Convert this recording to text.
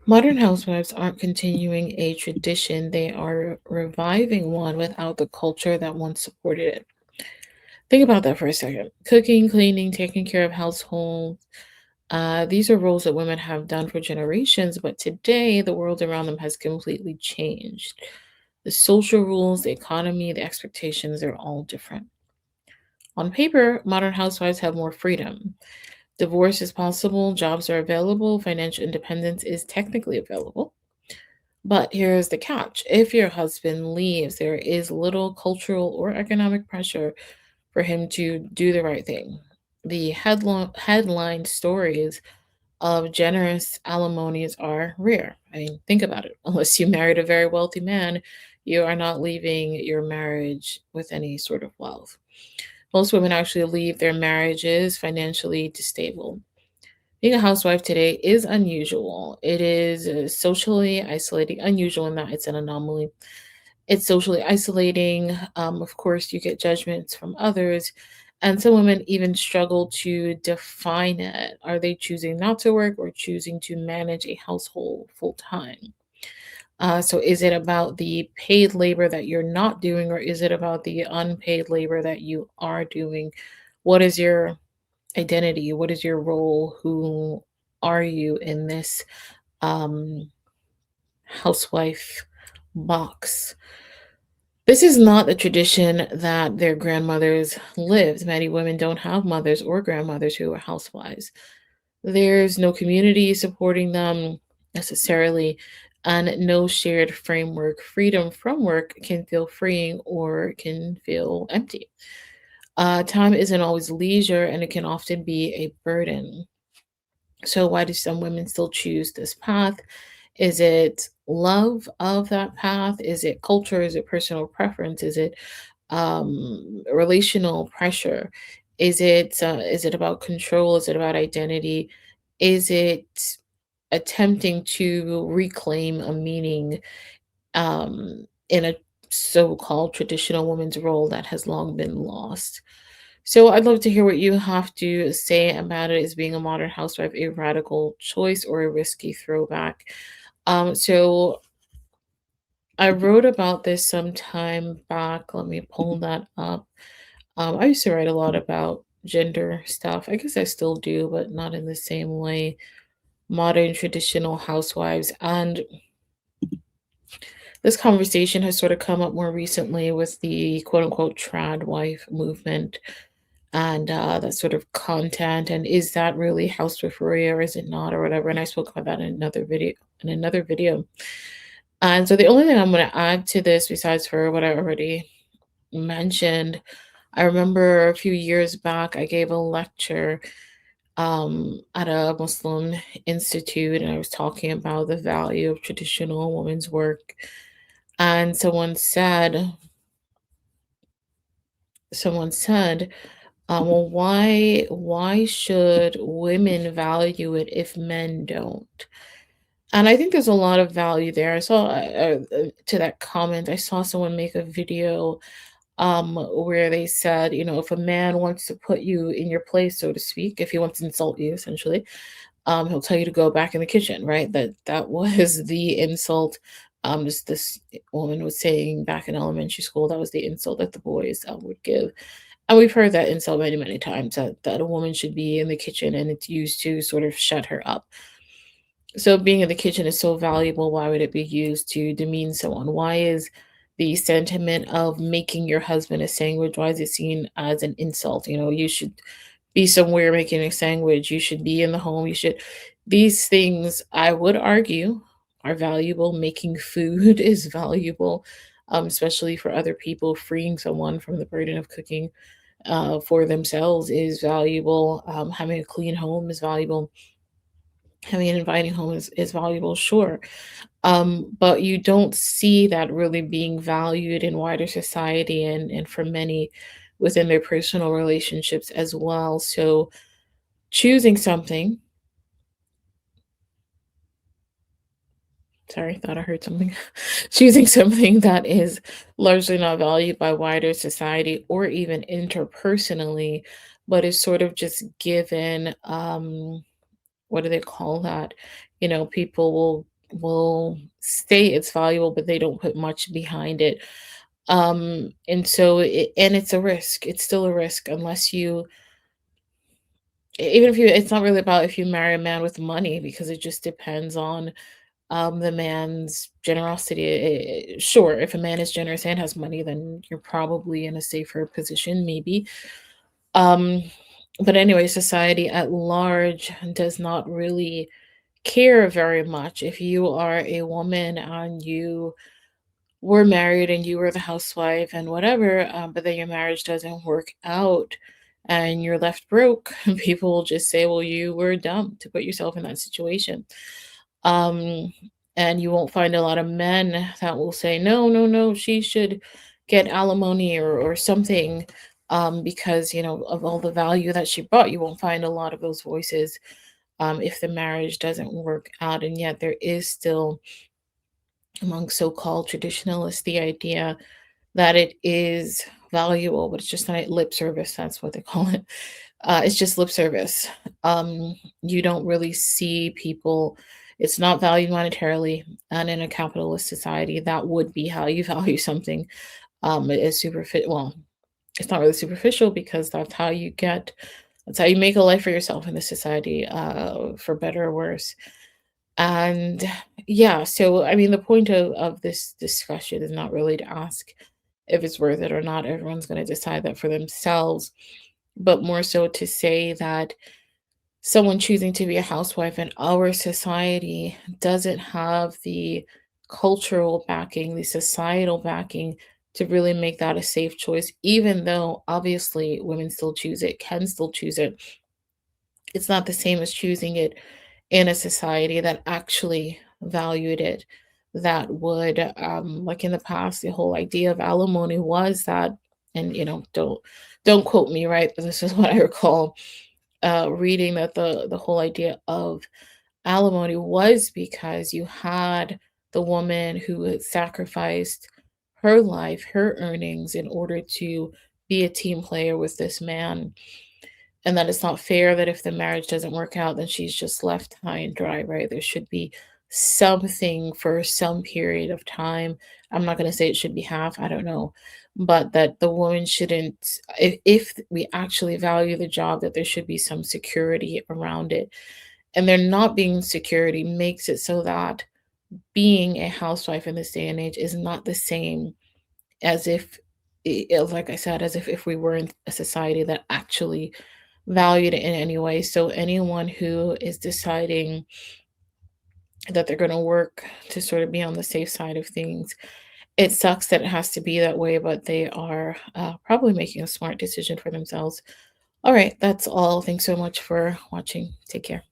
Modern housewives aren't continuing a tradition, they are reviving one without the culture that once supported it. Think about that for a second. Cooking, cleaning, taking care of household. These are roles that women have done for generations, but today the world around them has completely changed. The social rules, the economy, the expectations, they're all different. On paper, modern housewives have more freedom. Divorce is possible, jobs are available, financial independence is technically available. But here's the catch: if your husband leaves, there is little cultural or economic pressure for him to do the right thing. The headline stories of generous alimonies are rare. I mean, think about it. Unless you married a very wealthy man, you are not leaving your marriage with any sort of wealth. Most women actually leave their marriages financially stable. Being a housewife today is unusual. It is socially isolating, unusual in that it's an anomaly. It's socially isolating. Of course, you get judgments from others, and some women even struggle to define it. Are they choosing not to work or choosing to manage a household full time? So, is it about the paid labor that you're not doing, or is it about the unpaid labor that you are doing? What is your identity? What is your role? Who are you in this um, housewife box? This is not a tradition that their grandmothers lived. Many women don't have mothers or grandmothers who are housewives. There's no community supporting them necessarily, and no shared framework. Freedom from work can feel freeing or can feel empty. Time isn't always leisure, and it can often be a burden. So, why do some women still choose this path? Is it love of that path? Is it culture? Is it personal preference? Is it relational pressure? Is it about control? Is it about identity? Is it attempting to reclaim a meaning in a so-called traditional woman's role that has long been lost? So I'd love to hear what you have to say about it. Is being a modern housewife a radical choice or a risky throwback? So I wrote about this some time back. Let me pull that up. I used to write a lot about gender stuff. I guess I still do, but not in the same way. Modern traditional housewives. And this conversation has sort of come up more recently with the quote unquote trad wife movement and that sort of content. And is that really housewifery or is it not, or whatever? And I spoke about that in another video. In another video. And so the only thing I'm going to add to this, besides for what I already mentioned, I remember a few years back I gave a lecture at a Muslim institute, and I was talking about the value of traditional women's work. And someone said, well, why should women value it if men don't? And I think there's a lot of value there. I saw to that comment, I saw someone make a video where they said, if a man wants to put you in your place, so to speak, if he wants to insult you, essentially, he'll tell you to go back in the kitchen, right? That was the insult. This woman was saying back in elementary school, that was the insult that the boys would give. And we've heard that insult many, many times, that a woman should be in the kitchen, and it's used to sort of shut her up. So being in the kitchen is so valuable. Why would it be used to demean someone? Why is the sentiment of making your husband a sandwich, why is it seen as an insult? You should be somewhere making a sandwich. You should be in the home. These things, I would argue, are valuable. Making food is valuable, especially for other people. Freeing someone from the burden of cooking for themselves is valuable. Having a clean home is valuable. Having an inviting home is valuable, sure. But you don't see that really being valued in wider society, and for many within their personal relationships as well. So choosing something, sorry, thought I heard something. Choosing something that is largely not valued by wider society or even interpersonally, but is sort of just given, what do they call that? People will will say it's valuable, but they don't put much behind it. And so and it's a risk. It's still a risk unless you, even if you, it's not really about if you marry a man with money, because it just depends on the man's generosity. Sure, if a man is generous and has money, then you're probably in a safer position, maybe. Um, but anyway, society at large does not really care very much if you are a woman and you were married and you were the housewife and whatever, but then your marriage doesn't work out and you're left broke. People will just say, well, you were dumb to put yourself in that situation. Um, and you won't find a lot of men that will say, no, no, no, she should get alimony or something, because, of all the value that she brought. You won't find a lot of those voices if the marriage doesn't work out. And yet there is still, among so-called traditionalists, the idea that it is valuable, but it's just not lip service. That's what they call it. It's just lip service. You don't really see people. It's not valued monetarily, and in a capitalist society, that would be how you value something. It is superficial. Well, it's not really superficial because that's how you get. That's how you make a life for yourself in this society, for better or worse. And yeah, so I mean, the point of this discussion is not really to ask if it's worth it or not. Everyone's going to decide that for themselves, but more so to say that someone choosing to be a housewife in our society doesn't have the cultural backing, the societal backing to really make that a safe choice, even though obviously women still choose it, can still choose it. It's not the same as choosing it in a society that actually valued it, that would, like in the past, the whole idea of alimony was that, and don't quote me, right, but this is what I recall reading, that the whole idea of alimony was because you had the woman who had sacrificed her life, her earnings, in order to be a team player with this man, and that it's not fair that if the marriage doesn't work out, then she's just left high and dry, right? There should be something for some period of time. I'm not going to say it should be half, I don't know. But that the woman shouldn't, if we actually value the job, that there should be some security around it. And there not being security makes it so that being a housewife in this day and age is not the same as if, like I said, as if we were in a society that actually valued it in any way. So anyone who is deciding that they're going to work to sort of be on the safe side of things, it sucks that it has to be that way, but they are probably making a smart decision for themselves. All right, that's all. Thanks so much for watching. Take care.